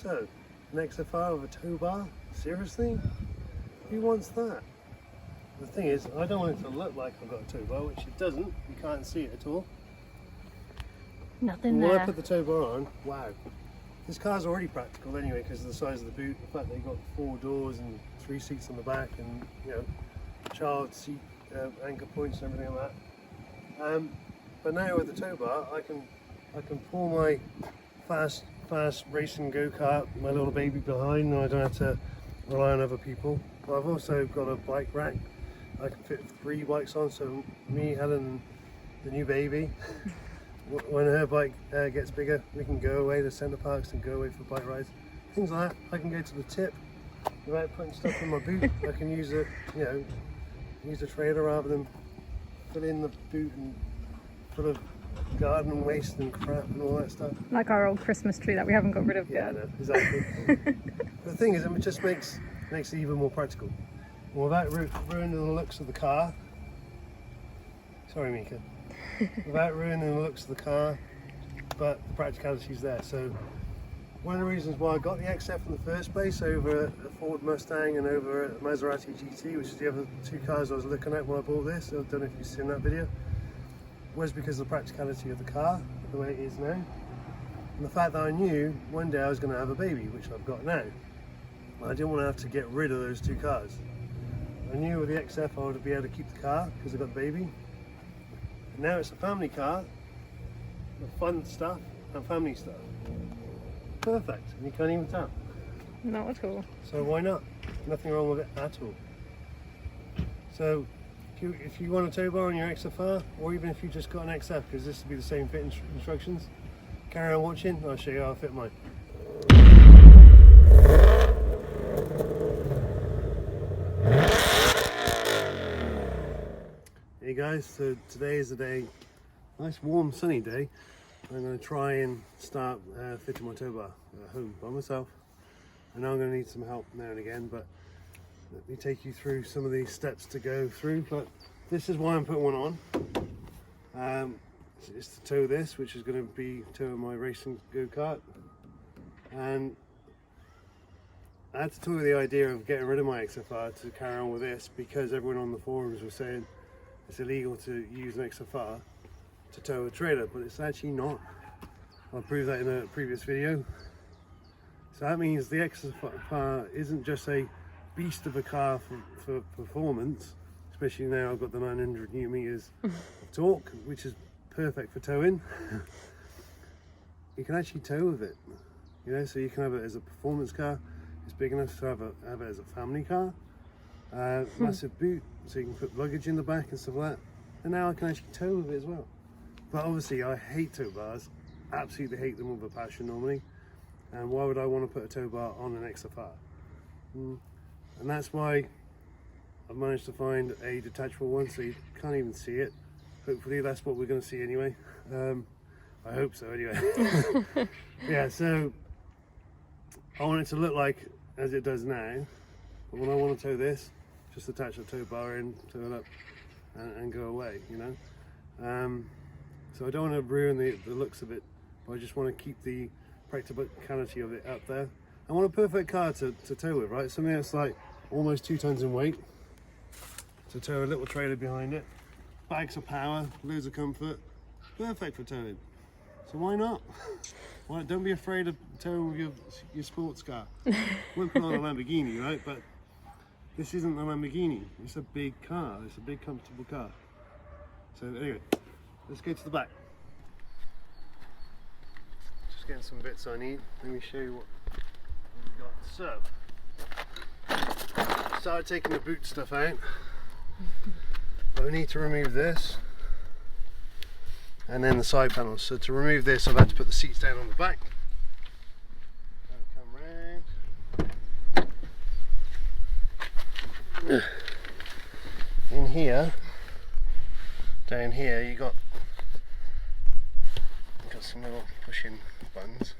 So, an XFR with a tow bar? Seriously? Who wants that? The thing is, I don't want it to look like I've got a tow bar, which it doesn't. You can't see it at all. Nothing When there. I put the tow bar on, wow. This car's already practical anyway because of the size of the boot, the fact that you've got 4 doors and 3 seats on the back and, you know, child seat anchor points and everything like that. But now with the tow bar, I can pull my fast racing go-kart, my little baby behind, and I don't have to rely on other people. But I've also got a bike rack. I can fit 3 bikes on, so me, Helen, the new baby, when her bike gets bigger, we can go away to centre parks and go away for bike rides. Things like that. I can go to the tip without putting stuff in my boot. I can use it, you know, use a trailer rather than fill in the boot and full of garden waste and crap and all that stuff. Like our old Christmas tree that we haven't got rid of Yeah, yet. no, exactly. The thing is, it just makes it even more practical. And without ruining the looks of the car. Sorry, Mika. Without ruining the looks of the car, but the practicality is there. So one of the reasons why I got the XF in the first place over a Ford Mustang and over a Maserati GT, which is the other 2 cars I was looking at when I bought this, I don't know if you've seen that video, was because of the practicality of the car, the way it is now. And the fact that I knew one day I was going to have a baby, which I've got now. I didn't want to have to get rid of those 2 cars. I knew with the XF I would be able to keep the car because I got the baby. And now it's a family car, with fun stuff and family stuff. Perfect, and you can't even tell. Not at all. So why not? Nothing wrong with it at all. So if you want a tow bar on your XFR, or even if you just got an XF, because this will be the same fit instructions, carry on watching and I'll show you how I fit mine. Hey guys, so today is the day, nice warm sunny day. I'm going to try and start fitting my tow bar at home by myself. I know I'm going to need some help now and again, but let me take you through some of these steps to go through. But this is why I'm putting one on. It's to tow this, which is going to be towing my racing go-kart. And I had to toy with the idea of getting rid of my XFR to carry on with this because everyone on the forums was saying it's illegal to use an XFR to tow a trailer, but it's actually not. I'll prove that in a previous video. So that means the XFR isn't just a beast of a car for performance, especially now I've got the 900 Newton meters of torque, which is perfect for towing. You can actually tow with it, you know, so you can have it as a performance car. It's big enough to have it as a family car. Massive boot, so you can put luggage in the back and stuff like that. And now I can actually tow with it as well. But obviously I hate tow bars, absolutely hate them with a passion normally. And why would I want to put a tow bar on an XFR? And that's why I've managed to find a detachable one, so you can't even see it. Hopefully that's what we're going to see anyway. I hope so anyway. Yeah, so I want it to look like as it does now, but when I want to tow this, just attach a tow bar in, tow it up and go away, you know. So I don't want to ruin the looks of it, but I just want to keep the practicality of it up there. I want a perfect car to tow with, right? Something that's like almost 2 tons in weight, to tow a little trailer behind it. Bags of power, loads of comfort, perfect for towing. So why not? Well, don't be afraid of towing with your sports car. Won't put on a Lamborghini, right? But this isn't a Lamborghini. It's a big car. It's a big, comfortable car. So anyway, let's go to the back. Just getting some bits I need. Let me show you what we've got. So, started taking the boot stuff out. But we need to remove this. And then the side panels. So to remove this, I've had to put the seats down on the back. Come round. In here, down here, you got some little pushing buttons.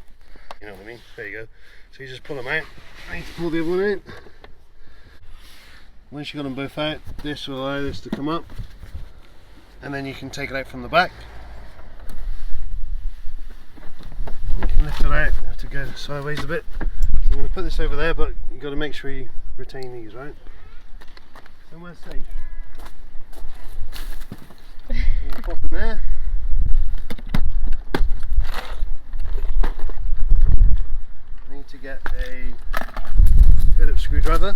You know what I mean? There you go. So you just pull them out. I need to pull the other one out. Once you've got them both out, this will allow this to come up, and then you can take it out from the back. lift it out. I have to go sideways a bit. So I'm going to put this over there, but you've got to make sure you retain these, right? Somewhere safe. So I'm going to pop in there. I need to get a Phillips screwdriver.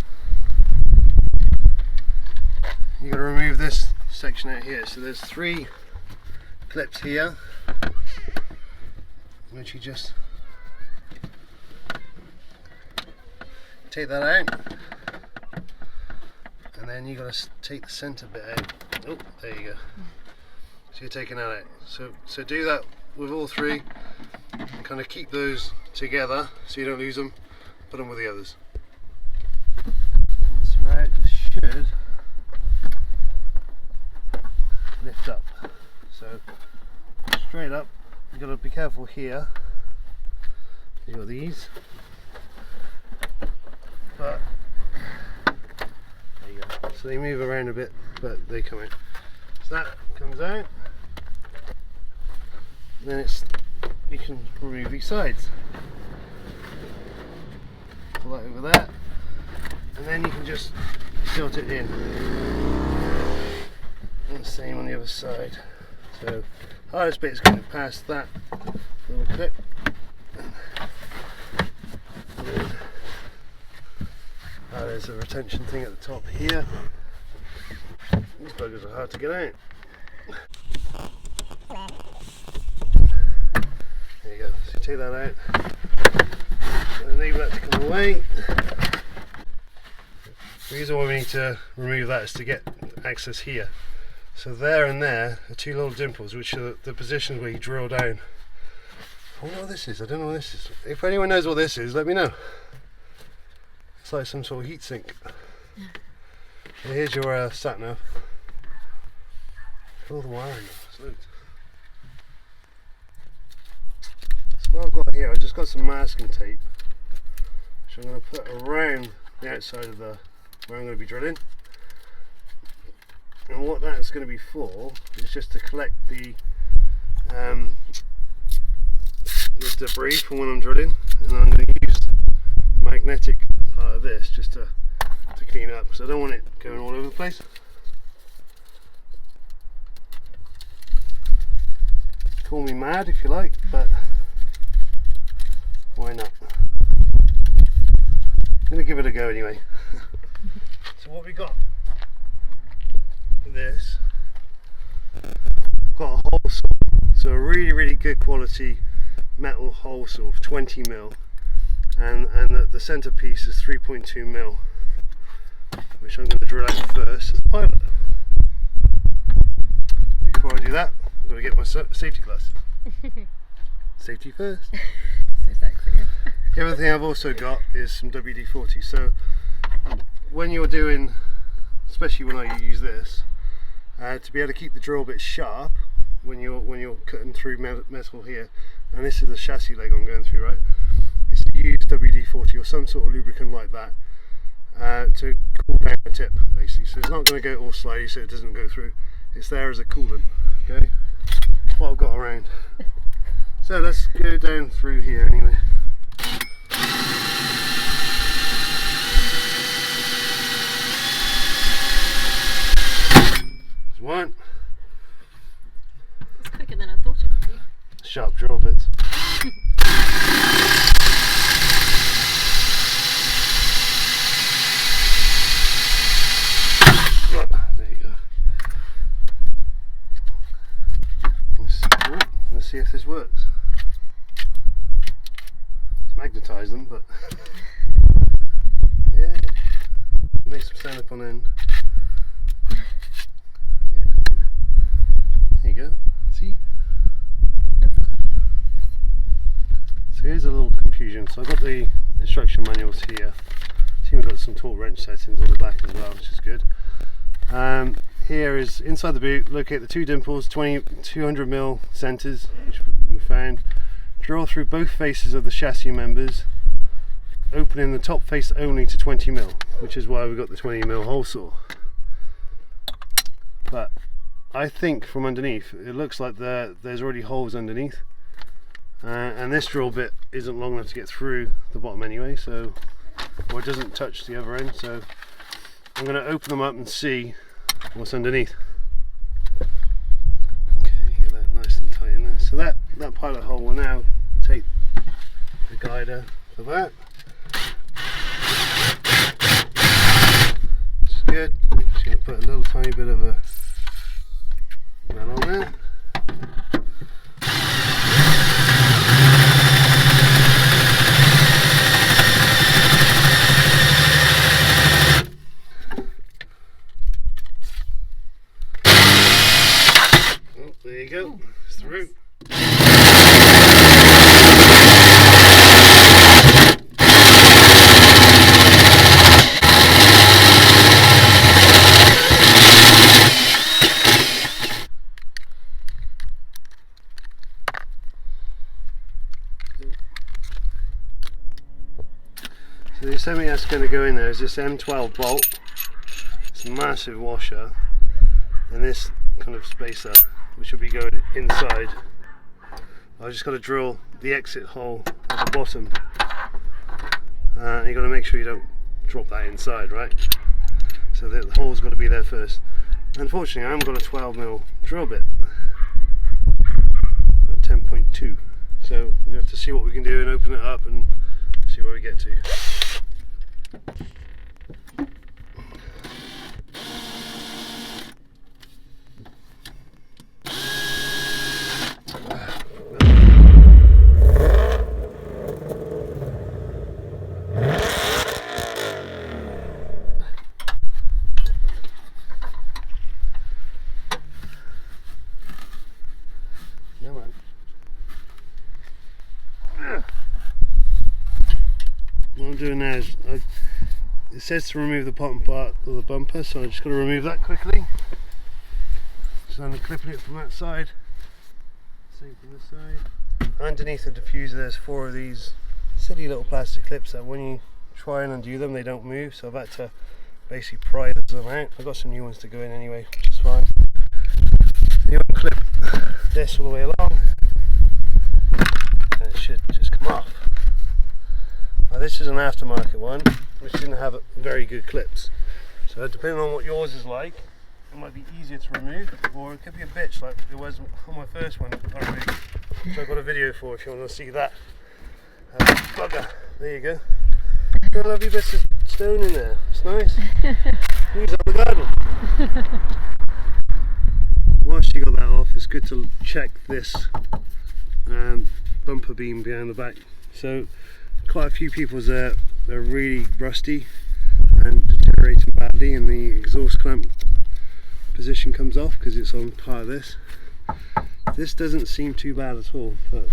You're going to remove this section out here. So there's 3 clips here, which you just take that out, and then you got to take the center bit out. Oh, there you go. So you're taking that out. So do that with all 3, and kind of keep those together so you don't lose them. Put them with the others. That's right. It should lift up. So straight up. You've got to be careful here. You got these, but there you go. So they move around a bit, but they come out. So that comes out. Then you can remove these sides. Pull that over there, and then you can just tilt it in. And the same on the other side. So hardest bit is going past that little clip. There's a retention thing at the top here. These buggers are hard to get out. There you go. So you take that out. Enable that to come away. The reason why we need to remove that is to get access here. So there and there are 2 little dimples, which are the positions where you drill down. I wonder what this is. I don't know what this is. If anyone knows what this is, let me know. It's like some sort of heat sink. So here's your sat nav. All the wiring. So what I've got here, I've just got some masking tape, which I'm going to put around the outside of where I'm going to be drilling. And what that's going to be for is just to collect the debris from when I'm drilling, and I'm going to use the magnetic part of this just to clean up, because I don't want it going all over the place. Call me mad if you like, but why not? I'm going to give it a go anyway. So what we got for this, got a hole saw, so a really good quality metal hole saw, 20mm, and the centerpiece is 3.2mm, which I'm going to drill out first as a pilot. Before I do that, I've got to get my safety glasses. Safety first. So sexy. The other thing I've also got is some WD-40. So when you're doing, especially when I use this, to be able to keep the drill bit sharp when you're cutting through metal here, and this is the chassis leg I'm going through, right? Is to use WD-40 or some sort of lubricant like that to cool down the tip, basically. So it's not going to go all slidey, so it doesn't go through. It's there as a coolant. Okay, that's what I've got around. So let's go down through here anyway. There's one. It's quicker than I thought it would be. Sharp drill bits. There you go. Let's see if this works. Let's magnetise them, but yeah, makes them stand up on end. Yeah. There you go. See? So here's a little confusion. So I've got the instruction manuals here. See, we've got some torque wrench settings on the back as well, which is good. Here is inside the boot. Locate the 2 dimples, 200mm centers, which we found. Drill through both faces of the chassis members, opening the top face only to 20mm, which is why we got the 20mm hole saw. But I think from underneath, it looks like there's already holes underneath. and this drill bit isn't long enough to get through the bottom anyway, so, or it doesn't touch the other end, so I'm going to open them up and see what's underneath. Okay, get that nice and tight in there. So that pilot hole will now take the guider for that. Which is good. Just going to put a little tiny bit of that on there. Oh, there you go. It's through. So the assembly that's going to go in there is this M12 bolt, it's a massive washer, and this kind of spacer which will be going inside. I've just got to drill the exit hole at the bottom, and you've got to make sure you don't drop that inside, right? So the hole's got to be there first. Unfortunately I haven't got a 12mm drill bit, but 10.2, so we have to see what we can do and open it up and see where we get to. What I'm doing now is, it says to remove the bottom part of the bumper, so I just got to remove that quickly. So I'm clipping it from that side, same from this side. Underneath the diffuser there's 4 of these silly little plastic clips that when you try and undo them they don't move, so I've had to basically pry them out. I've got some new ones to go in anyway, which is fine. You unclip this all the way along and it should just come off. Now this is an aftermarket one which didn't have very good clips, so depending on what yours is like, it might be easier to remove, or it could be a bitch like it was on my first one I removed, which I've got a video for if you want to see that. Bugger, there you go. Got lovely bits of stone in there, it's nice. Use up the garden. Once you got that off, it's good to check this bumper beam behind the back. So quite a few people's they're really rusty and deteriorating badly, and the exhaust clamp position comes off because it's on part of this. This doesn't seem too bad at all, but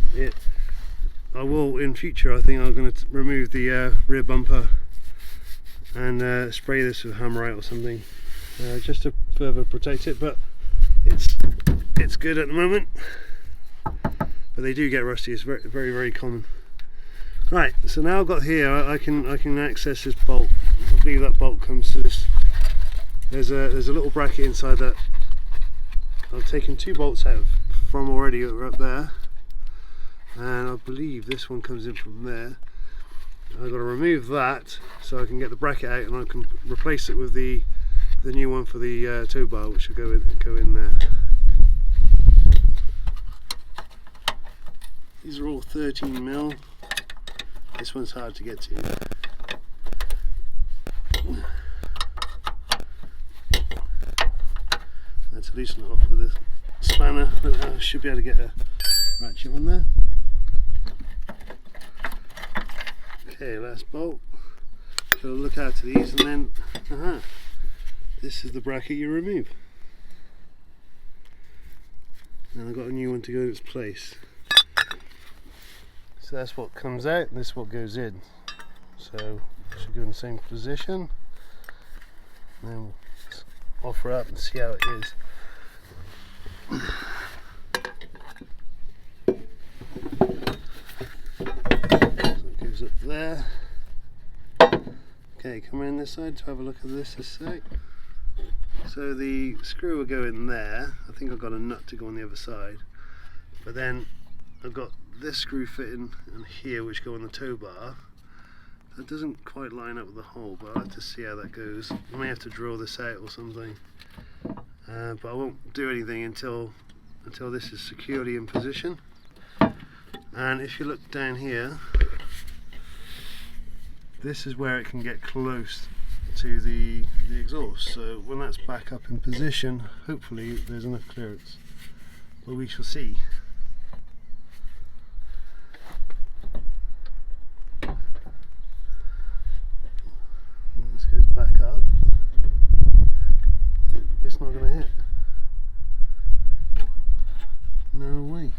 I will in future. I think I'm going to remove the rear bumper and spray this with Hammerite or something just to further protect it, but it's good at the moment, but they do get rusty. It's very very, very common. Right, so now I've got here, I can access this bolt. I believe that bolt comes to this. There's a little bracket inside that. I've taken 2 bolts out from already that were up there, and I believe this one comes in from there. I've got to remove that so I can get the bracket out, and I can replace it with the new one for the tow bar, which will go in there. These are all 13mm. This one's hard to get to. Let's loosen it off with a spanner, but I should be able to get a ratchet on there. Okay, last bolt. So look out to these, and then this is the bracket you remove. And I've got a new one to go in its place. So that's what comes out, and this is what goes in. So it should go in the same position. And then we'll offer up and see how it is. So it goes up there. Okay, come around this side to have a look at this a sec. So the screw will go in there. I think I've got a nut to go on the other side. But then I've got this screw fitting and here, which go on the tow bar. That doesn't quite line up with the hole, but I'll have to see how that goes. I may have to drill this out or something, but I won't do anything until this is securely in position. And if you look down here, this is where it can get close to the exhaust. So when that's back up in position, hopefully there's enough clearance, but we shall see. This goes back up. It's not going to hit. No way.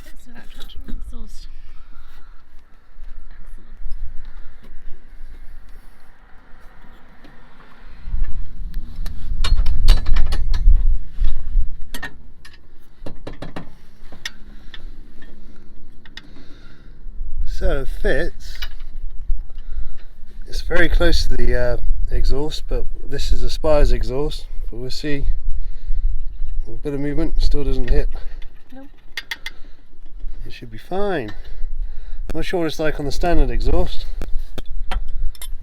It's about touching the exhaust. So it fits. It's very close to the exhaust, but this is a Spire's exhaust. But we'll see. A bit of movement, still doesn't hit. Nope. It should be fine. Not sure what it's like on the standard exhaust, but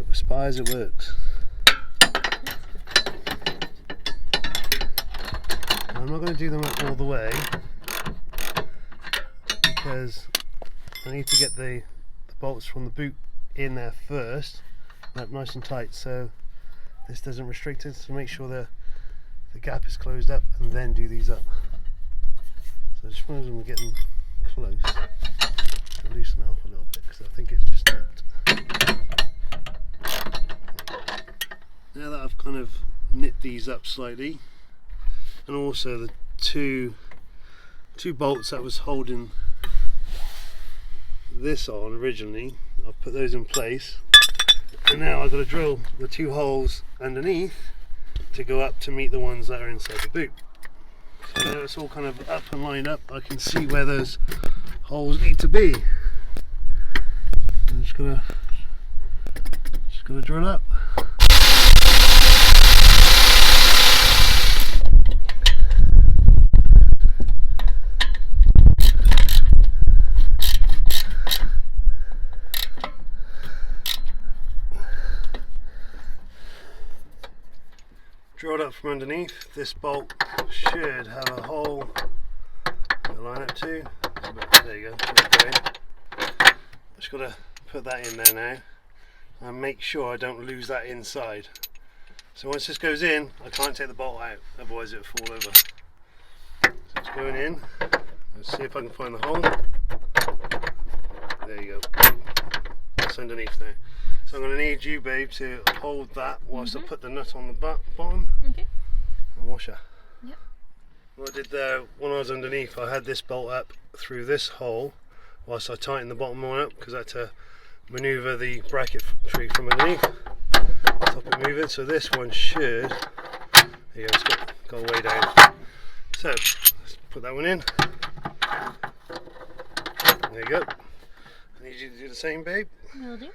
with Spires it works. I'm not going to do them all the way because I need to get the bolts from the boot in there first, up nice and tight, so this doesn't restrict it, so make sure the gap is closed up and then do these up. So I just want them getting close to loosen it off a little bit because I think it's just slipped. Now that I've kind of knit these up slightly, and also the two bolts that was holding this on originally, I've put those in place, and now I've got to drill the 2 holes underneath to go up to meet the ones that are inside the boot. So now it's all kind of up and lined up. I can see where those holes need to be. I'm just gonna drill up. Drilled up from underneath. This bolt should have a hole to line up to. There you go. Just got to put that in there now and make sure I don't lose that inside. So once this goes in, I can't take the bolt out, otherwise it will fall over. So it's going in. Let's see if I can find the hole. There you go. It's underneath now. So I'm going to need you, babe, to hold that whilst I put the nut on the bottom. Okay. And wash her. Yep. What I did there, when I was underneath, I had this bolt up through this hole whilst I tightened the bottom one up because I had to manoeuvre the bracketry from underneath, stop it moving. So this one should, there you go, it's got way down. So let's put that one in. There you go. I need you to do the same, babe. Will do.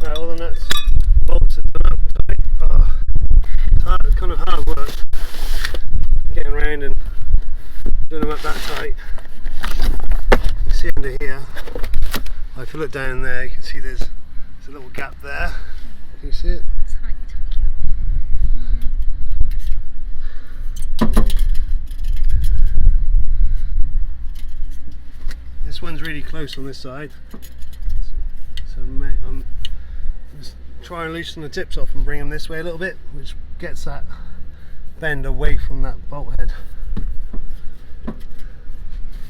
Right, all the nuts, bolts are done up tight. It's kind of hard work getting around and doing them up that tight. You see under here, if you look down there, you can see there's a little gap there. Can you see it? Tiny gap. This one's really close on this side, so I'm just try and loosen the tips off and bring them this way a little bit, which gets that bend away from that bolt head.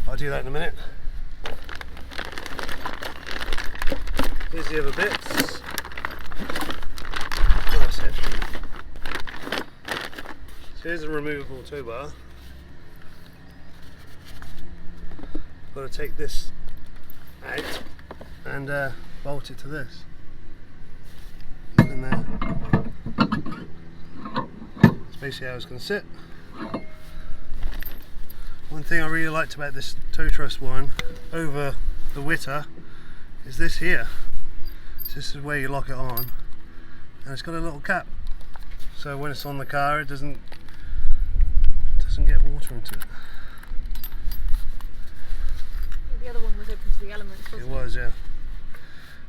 I'll do that in a minute. Here's the other bits. Oh, that's heavy. So here's a removable tow bar. Got to take this out. and bolt it to this. And there. That's basically how it's going to sit. One thing I really liked about this tow truss one over the Witter is this here. So this is where you lock it on, and it's got a little cap. So when it's on the car, it doesn't get water into it. The other one was open to the elements, wasn't it? It was, yeah.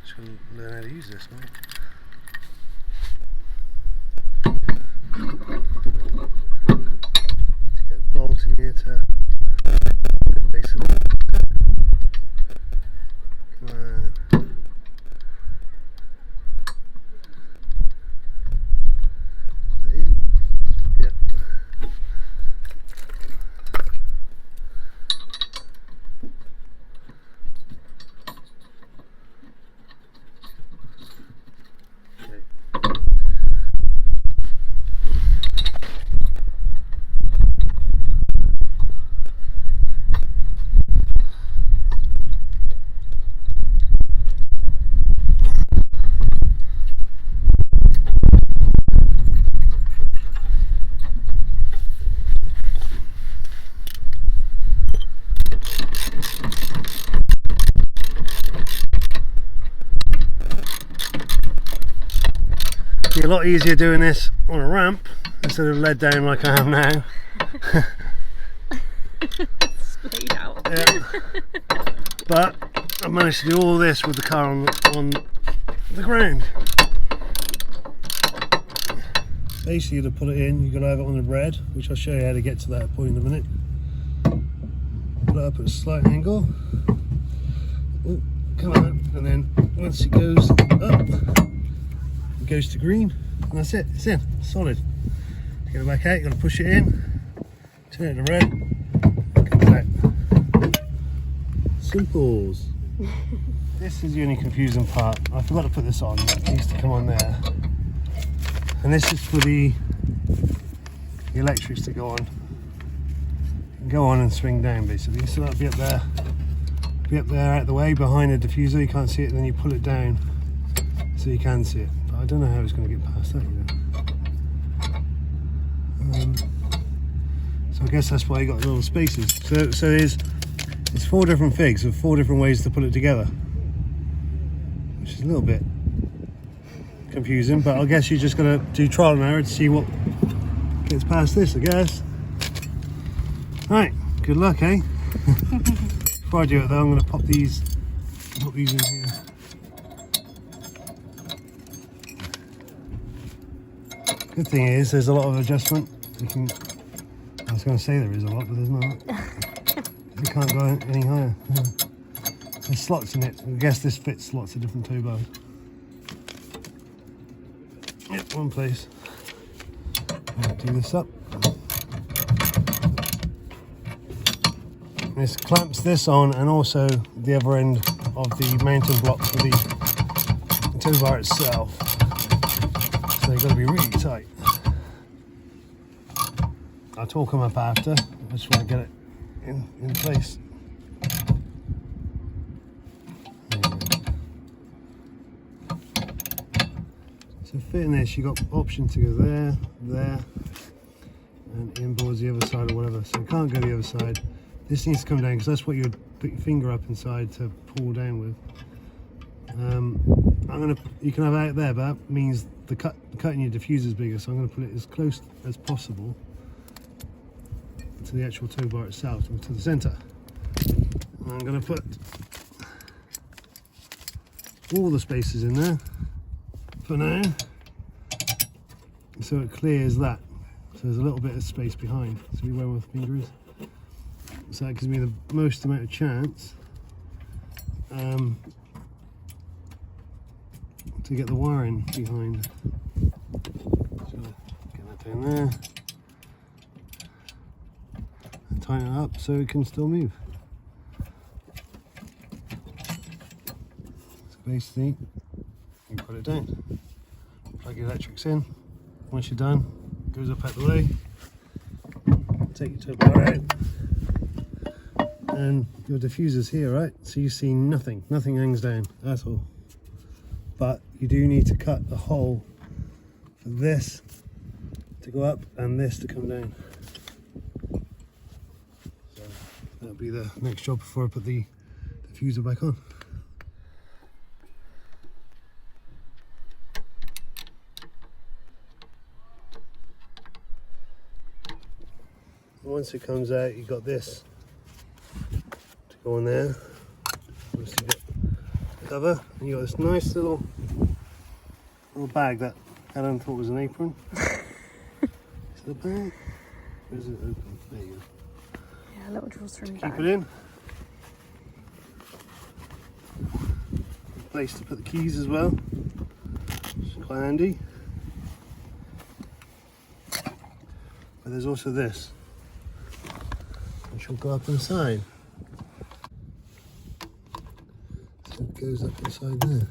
Just gonna learn how to use this, mate. Get a bolt in here to basically. Come on. Yep. Okay. Be a lot easier doing this on a ramp instead of led down like I am now. Splayed out. Yeah. But I managed to do all this with the car on the ground. Basically, to put it in, you've got to have it on the red, which I'll show you how to get to that point in a minute. Put it up at a slight angle. Oh, come on, and then once it goes up, it goes to green, and that's it. It's in, solid. To get it back out, you've got to push it in, turn it to red, and comes out. Simples. This is the only confusing part. I forgot to put this on. It needs to come on there. And this is for the electrics to go on. Go on and swing down basically. So that'll be up there. Be up there out the way behind the diffuser. You can't see it, then you pull it down so you can see it. But I don't know how it's going to get past that, you know. So I guess that's why you got little spaces. So there's 4 different figs with 4 different ways to put it together, which is a little bit confusing, but I guess you just got to do trial and error to see what gets past this, I guess. Right, good luck, eh? Before I do it though, I'm going to pop these in here. Good thing is there's a lot of adjustment. You can, I was going to say there is a lot, but there's not. You can't go any higher. There's slots in it. I guess this fits lots of different tow bars. Yep, one place. I'll do this up. This clamps this on, and also the other end of the mounting block for the tow bar itself. So they've got to be really tight. I'll torque them up after. I just want to get it in place. So fitting this, you got option to go there, and inboards the other side or whatever. So you can't go the other side. This needs to come down because that's what you would put your finger up inside to pull down with. You can have it out there, but that means the cut in your diffuser is bigger. So I'm going to put it as close as possible to the actual tow bar itself, or to the centre. I'm going to put all the spaces in there for now, so it clears that. So there's a little bit of space behind. See where my finger is? So that gives me the most amount of chance to get the wiring behind. So get that down there. And tighten it up so it can still move. So basically, you put it down. Plug your electrics in. Once you're done, it goes up out the way. Take your tow bar out. and your diffuser's here, right? So you see nothing hangs down at all. But you do need to cut a hole for this to go up and this to come down. So that'll be the next job before I put the diffuser back on. Once it comes out, you've got this to go in there. Obviously got the cover, and you've got this nice little bag that Helen thought was an apron. Is it a bag? Or is it open? There you go. Yeah, a little drawstring Keep bag. it in. A place to put the keys as well. It's quite handy. But there's also this, which will go up inside. So it goes up inside there.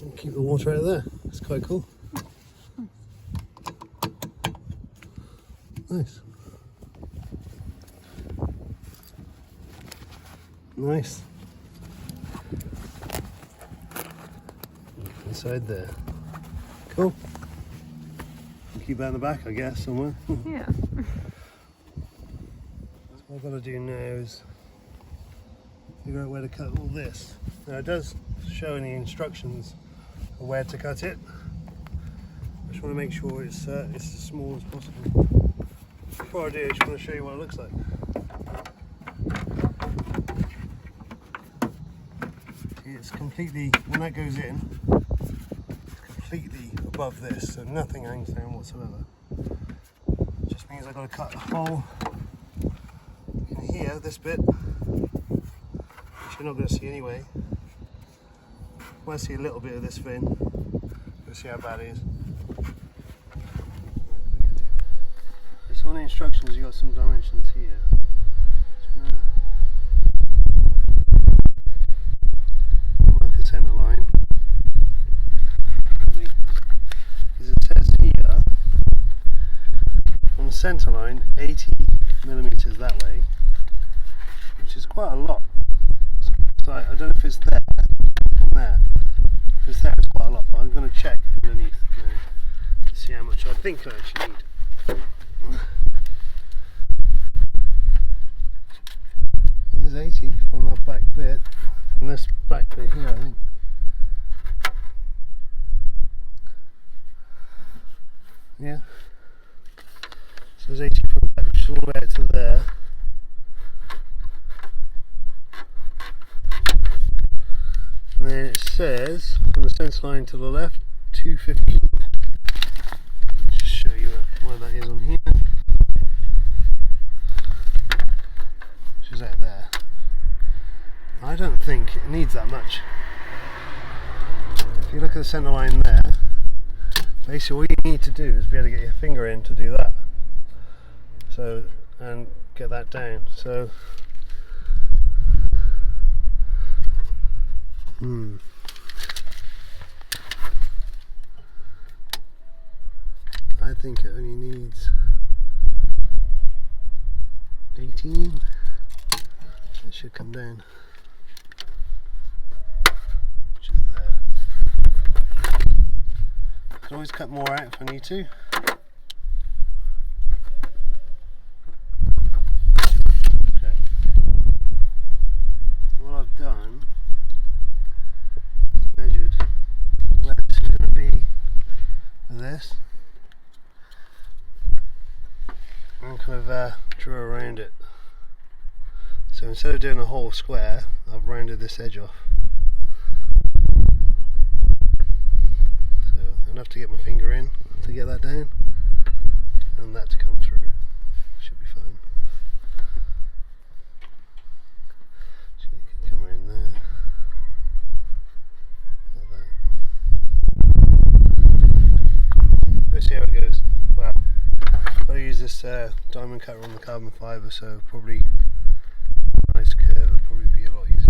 And keep the water out of there. It's quite cool. Nice. Nice. Inside there. Cool. Keep that in the back, I guess, somewhere. Yeah. What I've got to do now is figure out where to cut all this. Now it does show in the instructions of where to cut it. I just want to make sure it's as small as possible. Before I do, I just want to show you what it looks like. It's completely, when that goes in, it's completely above this, so nothing hangs down whatsoever. Just means I've got to cut a hole in here, this bit, which you're not going to see anyway. You might see a little bit of this fin. You'll see how bad it is. So on the instructions you got some dimensions here. Mark the centre line. Because it says here on the centre line 80 millimeters that way, which is quite a lot. So I don't know if it's there from there. If it's there, it's quite a lot. But I'm going to check underneath now to see how much I think I actually need. It is 80 from that back bit, and this back bit here, I think. Yeah. So there's 80 from the back, which is all the way out to there. And then it says, from the centre line to the left, 215. Just show you where that is on here. Which is out there. I don't think it needs that much. If you look at the centre line there, basically all you need to do is be able to get your finger in to do that. So, and get that down. So, I think it only needs 18. It should come down, which is there. I can always cut more out if I need to. Okay. What I've done is measured where this is going to be for this, and kind of drew around it. So instead of doing a whole square, I've rounded this edge off. So enough to get my finger in to get that down, and that to come through. Should be fine. So you can come around there, like that. Let's see how it goes. Wow. I've got to use this diamond cutter on the carbon fibre, so probably nice curve will probably be a lot easier.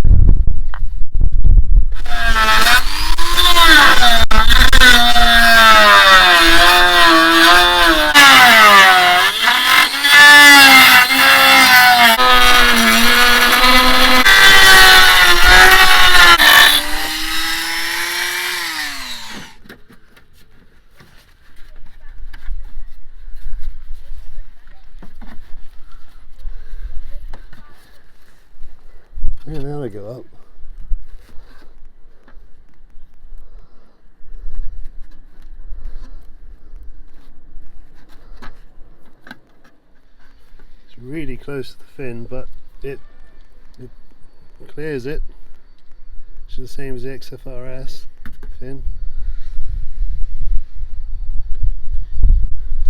really close to the fin, but it clears it. Which is the same as the XFRS fin.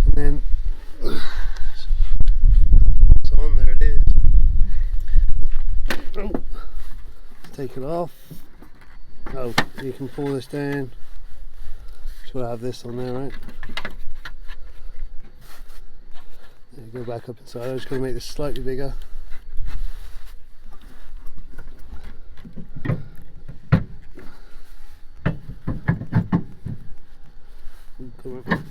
And then it's on, there it is. Oh, take it off. Oh, you can pull this down. So I have this on there, right? There you go, back up inside. I'm just going to make this slightly bigger. Come on.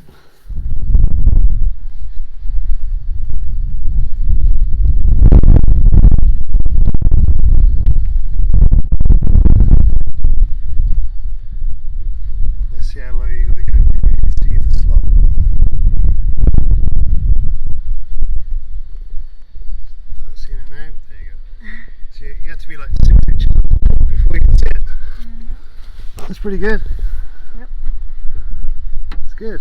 Let's see how low you got to go before you can see the slot. Start seeing it now. There you go. So you have to be like 6 inches before you can see it. That's pretty good. Yep. It's good.